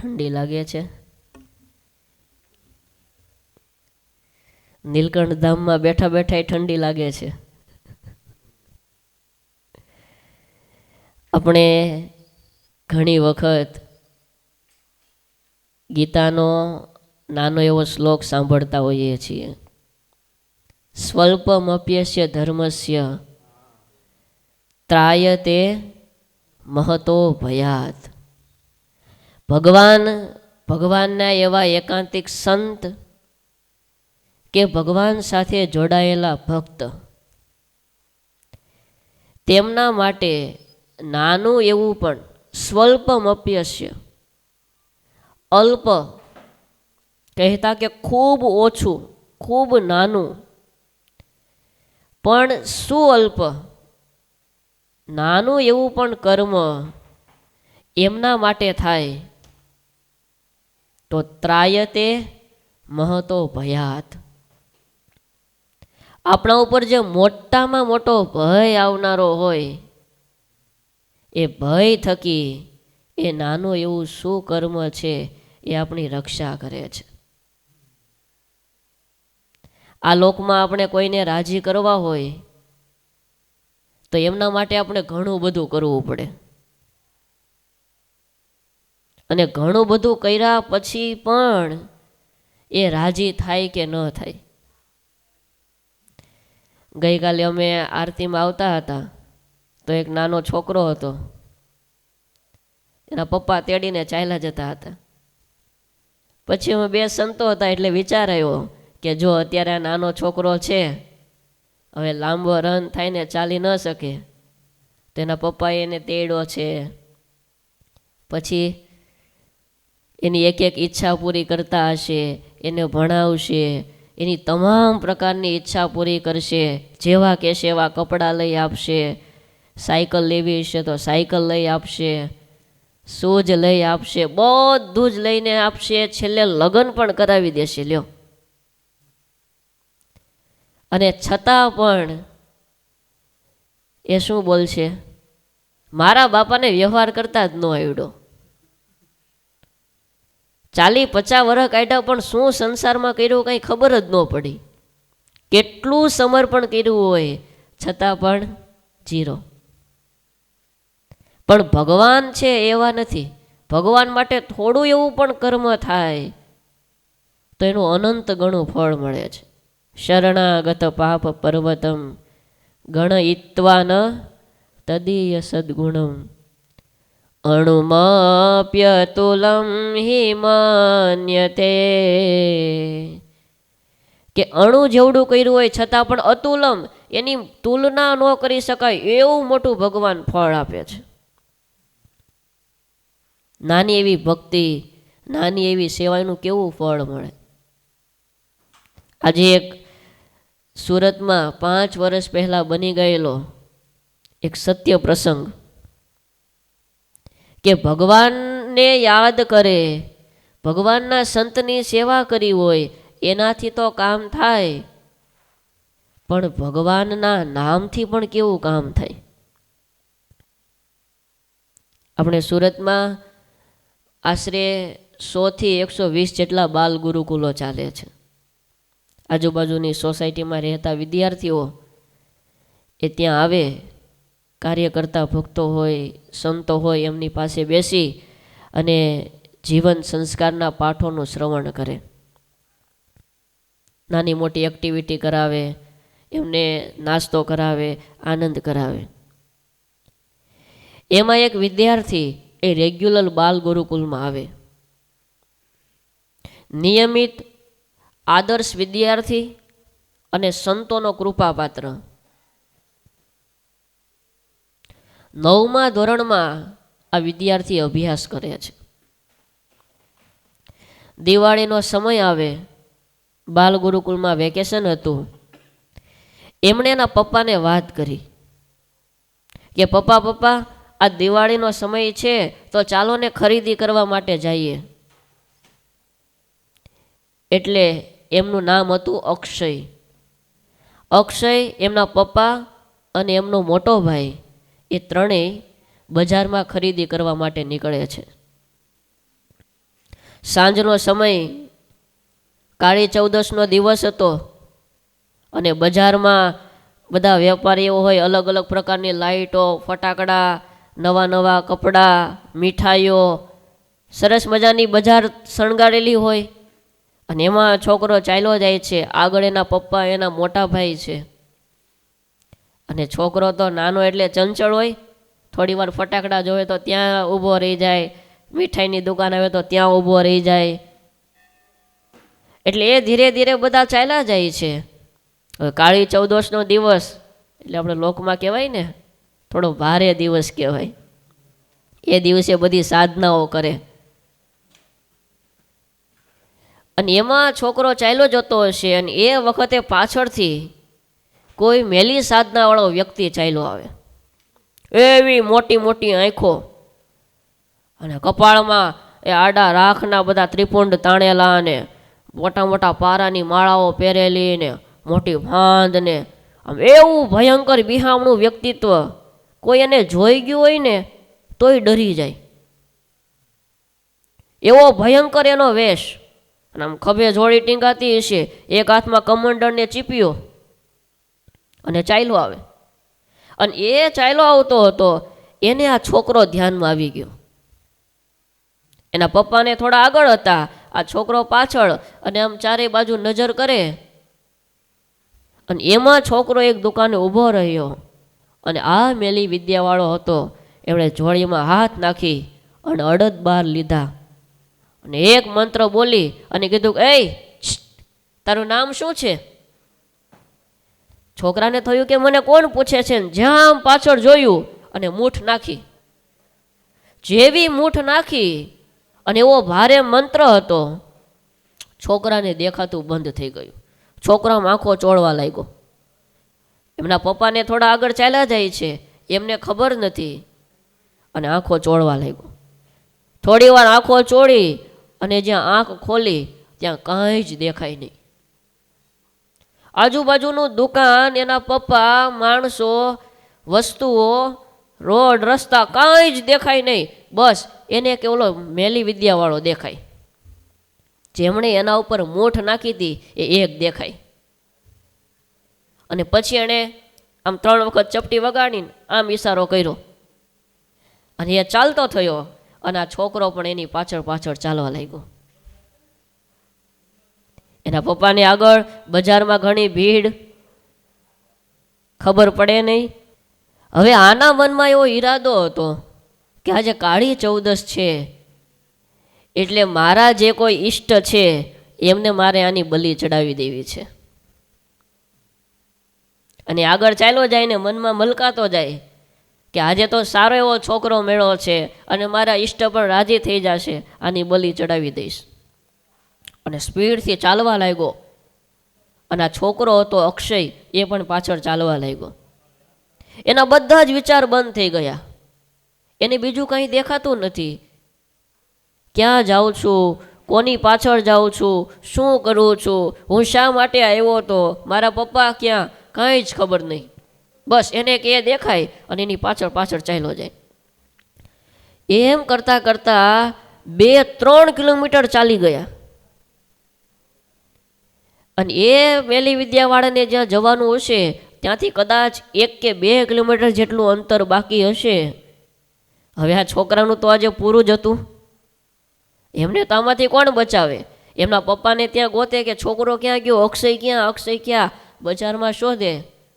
ઠંડી લાગે છે. નીલકંઠ ધામમાં બેઠા બેઠા ઠંડી લાગે છે. આપણે ઘણી વખત ગીતાનો નાનો એવો શ્લોક સાંભળતા હોઈએ છીએ. સ્વલ્પમપ્યસ્ય ધર્મસ્ય ત્રાયતે મહતો ભયાત. ભગવાનના એવા એકાંતિક સંત કે ભગવાન સાથે જોડાયેલા ભક્ત, તેમના માટે નાનું એવું પણ સ્વલ્પમપ્યસ્ય, અલ્પ કહેતા કે ખૂબ ઓછું, ખૂબ નાનું, પણ શું અલ્પ નાનું એવું પણ કર્મ એમના માટે થાય તો ત્રાયતે મહતો ભયાત. આપણા ઉપર જે મોટામાં મોટો ભય આવનારો હોય એ ભય થકી એ નાનું એવું શું કર્મ છે એ આપણી રક્ષા કરે છે. આ લોકમાં આપણે કોઈને રાજી કરવા હોય તો એમના માટે આપણે ઘણું બધું કરવું પડે, અને ઘણું બધું કર્યા પછી પણ એ રાજી થાય કે ન થાય. ગઈકાલે અમે આરતીમાં આવતા હતા તો એક નાનો છોકરો હતો, એના પપ્પા તેડીને ચાલ્યા જતા હતા. પછી અમે બે સંતો હતા એટલે વિચાર આવ્યો કે જો અત્યારે આ નાનો છોકરો છે, હવે લાંબો રન થઈને ચાલી ન શકે, તો એના પપ્પાએ એને તેડ્યો છે, પછી એની એક એક ઈચ્છા પૂરી કરતા હશે, એને ભણાવશે, એની તમામ પ્રકારની ઈચ્છા પૂરી કરશે, જેવા કહેશે એવા કપડાં લઈ આપશે, સાયકલ લેવી હશે તો સાયકલ લઈ આપશે, શૂઝ લઈ આપશે, બધું જ લઈને આપશે, છેલ્લે લગ્ન પણ કરાવી દેશે. લ્યો, અને છતાં પણ એ શું બોલશે, મારા બાપાને વ્યવહાર કરતા જ ન આવડ્યો. 40-50 વર્ષ કાઢ્યા પણ શું સંસારમાં કર્યું કંઈ ખબર જ ન પડી. કેટલું સમર્પણ કર્યું હોય છતાં પણ જીરો. પણ ભગવાન છે એવા નથી. ભગવાન માટે થોડું એવું પણ કર્મ થાય તો એનું અનંત ગણું ફળ મળે છે. શરણાગત પાપ પર્વતમ ગણયિત્વા ન તદીય સદ્ગુણમ અણુમાપ્યતુલમ હિમાન્યતે. કે અણુ જેવડું કર્યું હોય છતાં પણ અતુલમ, એની તુલના ન કરી શકાય એવું મોટું ભગવાન ફળ આપે છે. નાની એવી ભક્તિ, નાની એવી સેવાનું કેવું ફળ મળે. આજે એક સુરતમાં 5 વર્ષ પહેલા બની ગયેલો એક સત્ય પ્રસંગ, કે ભગવાનને યાદ કરે, ભગવાનના સંતની સેવા કરી હોય એનાથી તો કામ થાય, પણ ભગવાનના નામથી પણ કેવું કામ થાય. આપણે સુરતમાં આશરે 100 થી 120 જેટલા બાલ ગુરુકુલો ચાલે છે. આજુબાજુની સોસાયટીમાં રહેતા વિદ્યાર્થીઓ એ ત્યાં આવે, કાર્ય કરતા ભક્તો હોય, સંતો હોય, એમની પાસે બેસી અને જીવન સંસ્કારના પાઠોનું શ્રવણ કરે. નાની મોટી એક્ટિવિટી કરાવે, એમને નાસ્તો કરાવે, આનંદ કરાવે. એમાં એક વિદ્યાર્થી એ રેગ્યુલર બાલ ગુરુકુલમાં આવે, નિયમિત આદર્શ વિદ્યાર્થી અને સંતોનો કૃપાપાત્ર. 9મા ધોરણમાં આ વિદ્યાર્થી અભ્યાસ કરે છે. દિવાળીનો સમય આવે, બાલ ગુરુકુલમાં વેકેશન હતું. એમણે એના પપ્પાને વાત કરી કે પપ્પા આ દિવાળીનો સમય છે તો ચાલો ને ખરીદી કરવા માટે જઈએ. એટલે એમનું નામ હતું અક્ષય. અક્ષય, એમના પપ્પા અને એમનો મોટો ભાઈ એ ત્રણેય બજારમાં ખરીદી કરવા માટે નીકળે છે. સાંજનો સમય, કાળી ચૌદસનો દિવસ હતો અને બજારમાં બધા વેપારીઓ હોય, અલગ અલગ પ્રકારની લાઇટો, ફટાકડા, નવા નવા કપડાં, મીઠાઈઓ, સરસ મજાની બજાર શણગારેલી હોય. અને એમાં છોકરો ચાલ્યો જાય છે. આગળ એના પપ્પા, એના મોટા ભાઈ છે. અને છોકરો તો નાનો એટલે ચંચળ હોય, થોડી વાર ફટાકડા જોવે તો ત્યાં ઊભો રહી જાય, મીઠાઈની દુકાન આવે તો ત્યાં ઊભો રહી જાય. એટલે એ ધીરે ધીરે બધા ચાલ્યા જાય છે. કાળી ચૌદસનો દિવસ એટલે આપણે લોકમાં કહેવાય ને, થોડો ભારે દિવસ કહેવાય. એ દિવસે બધી સાધનાઓ કરે. અને એમાં છોકરો ચાલ્યો જતો હશે અને એ વખતે પાછળથી કોઈ મેલી સાધનાવાળો વ્યક્તિ ચાલ્યો આવે. એવી મોટી મોટી આંખો અને કપાળમાં એ આડા રાખના બધા ત્રિપુંડ તાણેલા અને મોટા મોટા પારાની માળાઓ પહેરેલી ને મોટી ભાંદ ને આમ એવું ભયંકર બિહામણું વ્યક્તિત્વ. કોઈ એને જોઈ ગયું હોય ને તોય ડરી જાય, એવો ભયંકર એનો વેશ. અને આમ ખભે જોડી ટીંગાતી હશે, એક હાથમાં કમંડળને ચીપ્યો અને ચાલ્યો આવે. અને એ ચાલ્યો આવતો હતો એને આ છોકરો ધ્યાનમાં આવી ગયો. એના પપ્પાને થોડા આગળ હતા, આ છોકરો પાછળ, અને આમ ચારે બાજુ નજર કરે. અને એમાં છોકરો એક દુકાને ઊભો રહ્યો અને આ મેલી વિદ્યાવાળો હતો. એમણે જોડીમાં હાથ નાખી અને અડદ બહાર લીધા અને એક મંત્ર બોલી અને કીધું, એ તારું નામ શું છે? છોકરાને થયું કે મને કોણ પૂછે છે. જ્યાં પાછળ જોયું અને મૂઠ નાખી. જેવી મૂઠ નાખી અને એવો ભારે મંત્ર હતો, છોકરાને દેખાતું બંધ થઈ ગયું. છોકરામાં આંખો ચોળવા લાગ્યો. એમના પપ્પાને થોડા આગળ ચાલ્યા જાય છે, એમને ખબર નથી, અને આંખો ચોળવા લાગ્યો. થોડી વાર આંખો ચોળી અને જ્યાં આંખ ખોલી ત્યાં કાંઈ જ દેખાય નહીં. આજુબાજુનું દુકાન, એના પપ્પા, માણસો, વસ્તુઓ, રોડ, રસ્તા કાંઈ જ દેખાય નહીં. બસ એને કે ઓલો મેલી વિદ્યાવાળો દેખાય. જેમણે એના ઉપર મૂઠ નાખી હતી એ એક દેખાય. અને પછી એણે આમ 3 વખત ચપટી વગાડીને આમ ઈશારો કર્યો અને એ ચાલતો થયો. અને આ છોકરો પણ એની પાછળ પાછળ ચાલવા લાગ્યો. એના પપ્પાને આગળ બજારમાં ઘણી ભીડ, ખબર પડે નહીં. હવે આના મનમાં એવો ઈરાદો હતો કે આજે કાળી ચૌદસ છે એટલે મારા જે કોઈ ઈષ્ટ છે એમને મારે આની બલિ ચડાવી દેવી છે. અને આગળ ચાલ્યો જાય ને મનમાં મલકાતો જાય કે આજે તો સારો એવો છોકરો મેળો છે અને મારા ઈષ્ટ પણ રાજી થઈ જશે, આની બલિ ચડાવી દઈશ. અને સ્પીડથી ચાલવા લાગ્યો. અને આ છોકરો હતો અક્ષય, એ પણ પાછળ ચાલવા લાગ્યો. એના બધા જ વિચાર બંધ થઈ ગયા. એને બીજું કંઈ દેખાતું નથી. ક્યાં જાઉં છું, કોની પાછળ જાઉં છું, શું કરું છું, હું શા માટે આવ્યો હતો, મારા પપ્પા ક્યાં, કાંઈ જ ખબર નહીં. બસ એને કે દેખાય અને એની પાછળ પાછળ ચાલ્યો જાય. એમ કરતાં કરતાં 2-3 કિલોમીટર ચાલી ગયા. અને એ મેલી વિદ્યાવાળાને જ્યાં જવાનું હશે ત્યાંથી કદાચ 1 કે 2 કિલોમીટર જેટલું અંતર બાકી હશે. હવે આ છોકરાનું તો આજે પૂરું જ હતું. એમને તો આમાંથી કોણ બચાવે? એમના પપ્પાને ત્યાં ગોતે કે છોકરો ક્યાં ગયો, અક્ષય ક્યાં, અક્ષય ક્યાં, બજારમાં શોધે.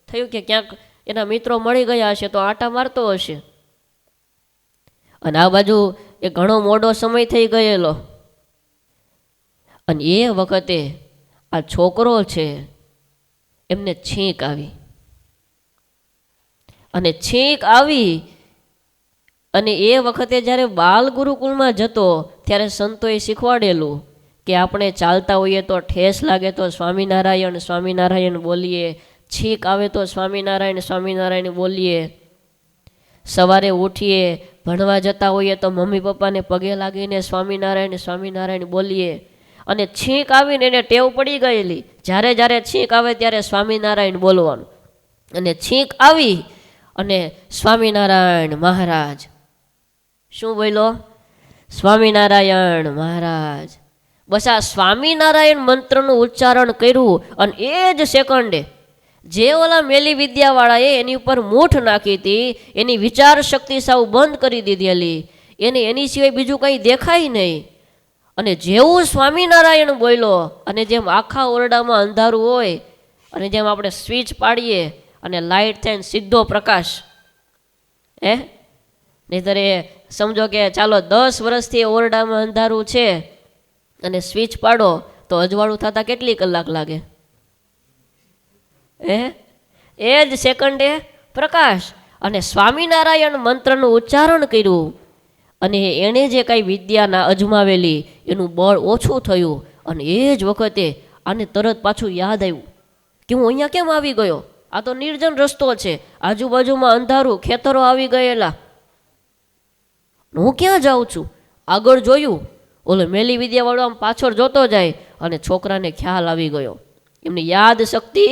થયું કે ક્યાંક એના મિત્રો મળી ગયા હશે તો આટા મારતો હશે. અને આ બાજુ એ ઘણો મોડો સમય થઈ ગયેલો. અને એ વખતે આ છોકરો છે એમને છીંક આવી. અને છીંક આવી અને એ વખતે જ્યારે બાલ ગુરુકુળમાં જતો ત્યારે સંતોએ શીખવાડેલું કે આપણે ચાલતા હોઈએ તો ઠેસ લાગે તો સ્વામિનારાયણ સ્વામિનારાયણ બોલીએ, છીંક આવે તો સ્વામિનારાયણ સ્વામિનારાયણ બોલીએ. સવારે ઉઠીએ, ભણવા જતા હોઈએ તો મમ્મી પપ્પાને પગે લાગીને સ્વામિનારાયણ સ્વામિનારાયણ બોલીએ. અને છીંક આવીને એને ટેવ પડી ગયેલી, જ્યારે જ્યારે છીંક આવે ત્યારે સ્વામિનારાયણ બોલવાનું. અને છીંક આવી અને સ્વામિનારાયણ મહારાજ શું બોલ્યો? સ્વામિનારાયણ મહારાજ. બસ આ સ્વામિનારાયણ મંત્રનું ઉચ્ચારણ કર્યું અને એ જ સેકન્ડે જે ઓલા મેલી વિદ્યાવાળાએ એની ઉપર મૂઠ નાખી હતી, એની વિચાર શક્તિ સાવ બંધ કરી દીધેલી, એને એની સિવાય બીજું કંઈ દેખાય નહીં. અને જેવું સ્વામિનારાયણ બોલ્યો અને જેમ આખા ઓરડામાં અંધારું હોય અને જેમ આપણે સ્વિચ પાડીએ અને લાઇટ થઈને સીધો પ્રકાશ, નહીંતર એ સમજો કે ચાલો 10 વર્ષથી ઓરડામાં અંધારું છે અને સ્વિચ પાડો તો અજવાળું થતાં કેટલી કલાક લાગે? એ જ સેકન્ડે પ્રકાશ. અને સ્વામિનારાયણ મંત્રનું ઉચ્ચારણ કર્યું અને એણે જે કાંઈ વિદ્યાના અજમાવેલી એનું બળ ઓછું થયું. અને એ જ વખતે આને તરત પાછું યાદ આવ્યું કે હું અહીંયા કેમ આવી ગયો? આ તો નિર્જન રસ્તો છે, આજુબાજુમાં અંધારું, ખેતરો આવી ગયેલા, હું ક્યાં જાઉં છું? આગળ જોયું, ઓલો મેલી વિદ્યાવાળો આમ પાછળ જોતો જાય અને છોકરાને ખ્યાલ આવી ગયો. એમની યાદ શક્તિ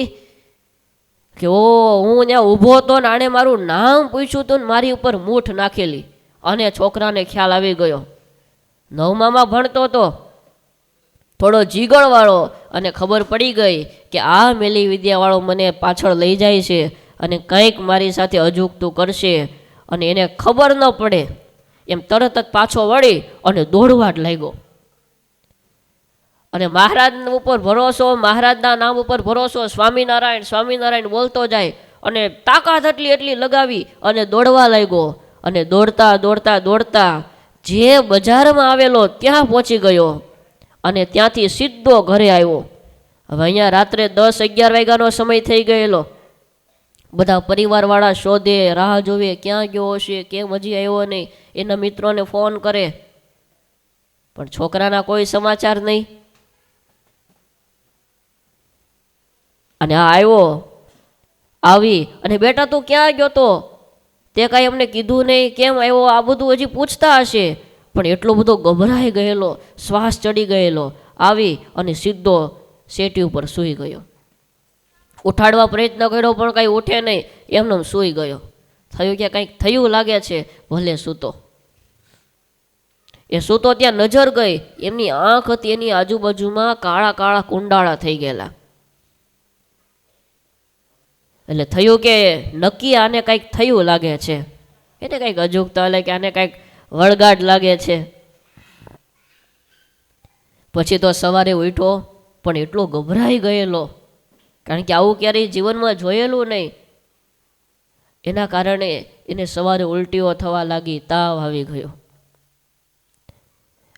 કે ઓ હું ત્યાં ઊભો હતો ને આણે મારું નામ પૂછ્યું હતું ને મારી ઉપર મૂઠ નાખેલી. અને છોકરાને ખ્યાલ આવી ગયો. 9મામાં ભણતો હતો, થોડો જીગળવાળો, અને ખબર પડી ગઈ કે આ મેલી વિદ્યાવાળો મને પાછળ લઈ જાય છે અને કંઈક મારી સાથે અજુગતું કરશે. અને એને ખબર ન પડે એમ તરત જ પાછો વળી અને દોડવા જ લાગ્યો. અને મહારાજ ઉપર ભરોસો, મહારાજના નામ ઉપર ભરોસો, સ્વામિનારાયણ સ્વામિનારાયણ બોલતો જાય અને તાકાત એટલી લગાવી અને દોડવા લાગ્યો. અને દોડતા દોડતા દોડતા જે બજારમાં આવેલો ત્યાં પહોંચી ગયો અને ત્યાંથી સીધો ઘરે આવ્યો. હવે અહીંયા રાત્રે 10-11 વાગ્યાનો સમય થઈ ગયેલો. બધા પરિવારવાળા શોધે, રાહ જોવે, ક્યાં ગયો હશે, કેમ હજી આવ્યો નહીં. એના મિત્રોને ફોન કરે, પણ છોકરાના કોઈ સમાચાર નહીં. અને આ આવ્યો, આવી અને બેટા તું ક્યાં ગયો તો? તે કાંઈ અમને કીધું નહીં, કેમ આવ્યો? આ બધું હજી પૂછતા હશે. પણ એટલો બધો ગભરાઈ ગયેલો, શ્વાસ ચડી ગયેલો, આવી અને સીધો સેટી ઉપર સૂઈ ગયો. ઉઠાડવા પ્રયત્ન કર્યો પણ કાંઈ ઉઠે નહીં, એમને સૂઈ ગયો. થયું કે કંઈક થયું લાગે છે, ભલે સૂતો. એ સૂતો ત્યાં નજર ગઈ, એમની આંખ હતી એની આજુબાજુમાં કાળા કાળા કુંડાળા થઈ ગયેલા. એટલે થયું કે નક્કી આને કંઈક થયું લાગે છે, એને કંઈક અજુગતા એટલે કે આને કંઈક વળગાડ લાગે છે. પછી તો સવારે ઉઠ્યો પણ એટલો ગભરાઈ ગયેલો, કારણ કે આવું ક્યારેય જીવનમાં જોયેલું નહીં. એના કારણે એને સવારે ઉલટીઓ થવા લાગી, તાવ આવી ગયો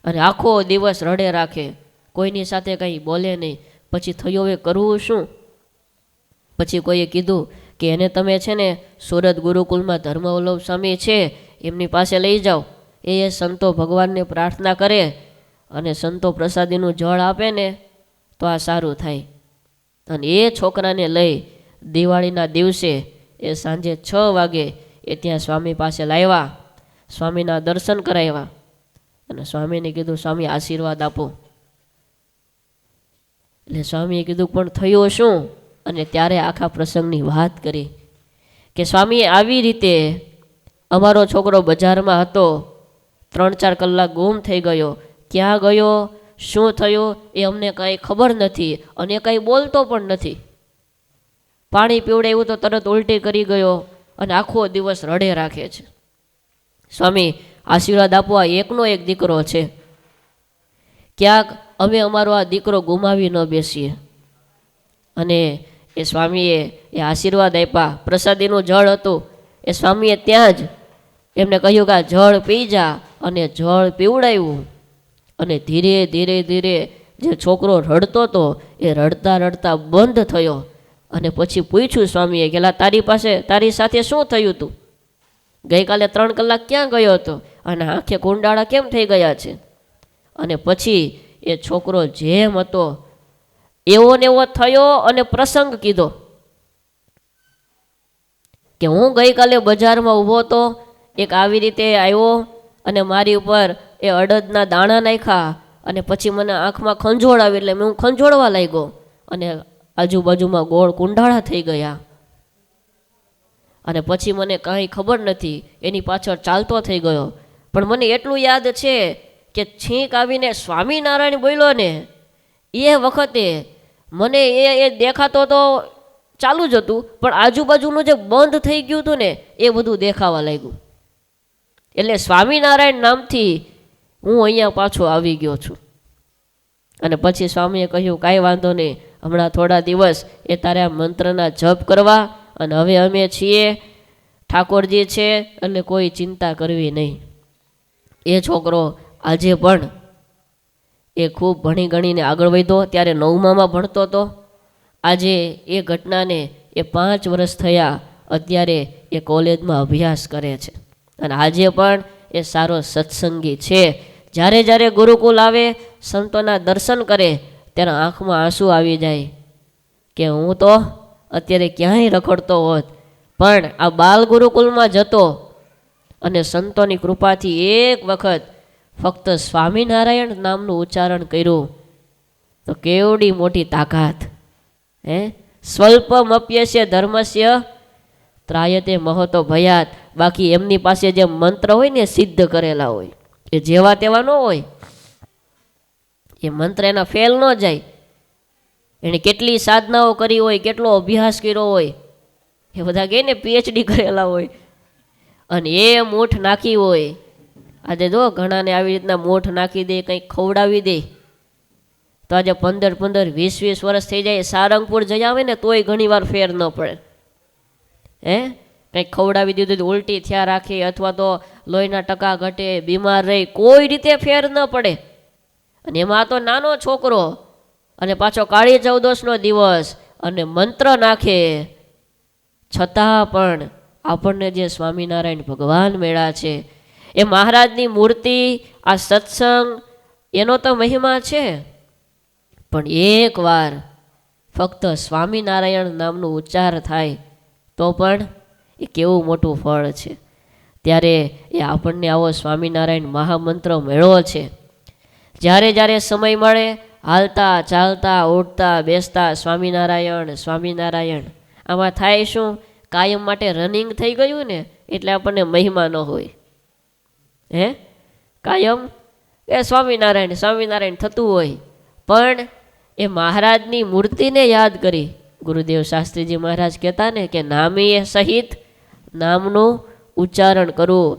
અને આખો દિવસ રડે રાખે, કોઈની સાથે કંઈ બોલે નહીં. પછી થયું હવે કરવું શું? પછી કોઈએ કીધું કે એને તમે છે ને સુરત ગુરુકુલમાં ધર્મવલ્લભ સ્વામી છે એમની પાસે લઈ જાઓ. એ સંતો ભગવાનને પ્રાર્થના કરે અને સંતો પ્રસાદીનું જળ આપે ને તો આ સારું થાય. અને એ છોકરાને લઈ દિવાળીના દિવસે એ સાંજે 6 વાગે એ ત્યાં સ્વામી પાસે લાવ્યા, સ્વામીના દર્શન કરાવ્યા અને સ્વામીને કીધું સ્વામી આશીર્વાદ આપો. એટલે સ્વામીએ કીધું પણ થયું શું? અને ત્યારે આખા પ્રસંગની વાત કરી કે સ્વામી આવી રીતે અમારો છોકરો બજારમાં હતો, 3-4 કલાક ગુમ થઈ ગયો, ક્યાં ગયો, શું થયું એ અમને કાંઈ ખબર નથી અને કાંઈ બોલતો પણ નથી. પાણી પીવડાવ્યું તો તરત ઉલટી કરી ગયો અને આખો દિવસ રડે રાખે છે. સ્વામી આશીર્વાદ આપવા એકનો એક દીકરો છે, ક્યાંક અમે અમારો આ દીકરો ગુમાવી ન બેસીએ. અને એ સ્વામીએ એ આશીર્વાદ આપ્યા. પ્રસાદીનું જળ હતું, એ સ્વામીએ ત્યાં જ એમને કહ્યું કે આ જળ પી જા, અને જળ પીવડાવ્યું. અને ધીરે ધીરે ધીરે જે છોકરો રડતો હતો એ રડતા રડતા બંધ થયો. અને પછી પૂછ્યું સ્વામીએ કે તારી સાથે શું થયું હતું? ગઈકાલે 3 કલાક ક્યાં ગયો હતો અને આંખે કુંડાળા કેમ થઈ ગયા છે? અને પછી એ છોકરો જેમ હતો એવો ને એવો થયો અને પ્રસંગ કીધો કે હું ગઈકાલે બજારમાં ઊભો હતો, એક આવી રીતે આવ્યો અને મારી ઉપર એ અડદના દાણા નાખ્યા અને પછી મને આંખમાં ખંજોળ આવી એટલે હું ખંજોળવા લાગ્યો અને આજુબાજુમાં ગોળ કુંડાળા થઈ ગયા. અને પછી મને કાંઈ ખબર નથી, એની પાછળ ચાલતો થઈ ગયો. પણ મને એટલું યાદ છે કે છીંક આવીને સ્વામિનારાયણ બોલ્યો ને એ વખતે મને એ દેખાતો તો ચાલુ જ હતું, પણ આજુબાજુનું જે બંધ થઈ ગયું હતું ને એ બધું દેખાવા લાગ્યું. એટલે સ્વામિનારાયણ નામથી હું અહીંયા પાછો આવી ગયો છું. અને પછી સ્વામીએ કહ્યું કાંઈ વાંધો નહીં, હમણાં થોડા દિવસ એ તારે આ મંત્રના જપ કરવા, અને હવે અમે છીએ, ઠાકોરજી છે, એટલે કોઈ ચિંતા કરવી નહીં. એ છોકરો આજે પણ એ ખૂબ ભણી ગણીને આગળ વધ્યો. ત્યારે 9માં ભણતો હતો. આજે એ ઘટનાને એ 5 વર્ષ થયા, અત્યારે એ કોલેજમાં અભ્યાસ કરે છે. અને આજે પણ એ સારો સત્સંગી છે. જ્યારે જ્યારે ગુરુકુલ આવે, સંતોના દર્શન કરે, ત્યારે આંખમાં આંસુ આવી જાય કે હું તો અત્યારે ક્યાંય રખડતો હોત, પણ આ બાલ ગુરુકુલમાં જતો અને સંતોની કૃપાથી એક વખત ફક્ત સ્વામિનારાયણ નામનું ઉચ્ચારણ કર્યું તો કેવડી મોટી તાકાત. સ્વલ્પમપ્યસ્ય ધર્મસ્ય ત્રાયતે મહતો ભયાત. બાકી એમની પાસે જે મંત્ર હોય ને સિદ્ધ કરેલા હોય, એ જેવા તેવા ન હોય. એ મંત્ર એના ફેલ ન જાય. એણે કેટલી સાધનાઓ કરી હોય, કેટલો અભ્યાસ કર્યો હોય, એ બધા કહે ને PhD કરેલા હોય, અને એ મૂઠ નાખી હોય. આજે જો ઘણાને આવી રીતના મૂઠ નાખી દે, કંઈક ખવડાવી દે, તો આજે 15-15, 20-20 વર્ષ થઈ જાય. સારંગપુર જઈ આવે ને તોય ઘણી વાર ફેર ન પડે. કંઈક ખવડાવી દીધું તો ઉલટી થયા રાખે, અથવા તો લોહીના ટકા ઘટે, બીમાર રહી, કોઈ રીતે ફેર ન પડે. અને એમાં તો નાનો છોકરો, અને પાછો કાળી ચૌદસનો દિવસ, અને મંત્ર નાખે, છતાં પણ આપણને જે સ્વામિનારાયણ ભગવાન મળ્યા છે, એ મહારાજની મૂર્તિ, આ સત્સંગ, એનો તો મહિમા છે. પણ એકવાર ફક્ત સ્વામિનારાયણ નામનું ઉચ્ચાર થાય તો પણ એ કેવું મોટું ફળ છે. ત્યારે એ આપણને આવો સ્વામિનારાયણ મહામંત્ર મળ્યો છે. જ્યારે જ્યારે સમય મળે, હાલતા ચાલતા ઉઠતા બેસતા સ્વામિનારાયણ સ્વામિનારાયણ. આમાં થાય શું, કાયમ માટે રનિંગ થઈ ગયું ને એટલે આપણને મહિમા ન હોય. કાયમ એ સ્વામિનારાયણ સ્વામિનારાયણ થતું હોય, પણ એ મહારાજની મૂર્તિને યાદ કરી. ગુરુદેવ શાસ્ત્રીજી મહારાજ કહેતા ને કે નામીએ સહિત નામનું ઉચ્ચારણ કરવું.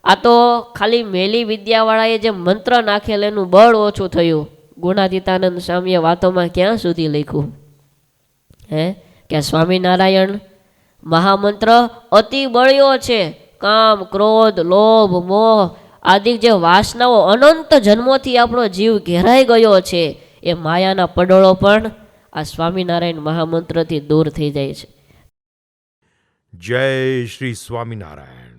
આ તો ખાલી મેલી વિદ્યાવાળાએ જે મંત્ર નાખેલ એનું બળ ઓછું થયું. ગુણાતીતાનંદ સ્વામીએ વાતોમાં ક્યાં સુધી લખ્યું કે સ્વામિનારાયણ મહામંત્ર અતિ બળ્યો છે. કામ, ક્રોધ, લોભ, મોહ આદિ જે વાસનાઓ અનંત જન્મોથી આપણો જીવ ઘેરાઈ ગયો છે, એ માયાના પડોળો પણ આ સ્વામિનારાયણ મહામંત્રથી દૂર થઈ જાય છે. જય શ્રી સ્વામિનારાયણ.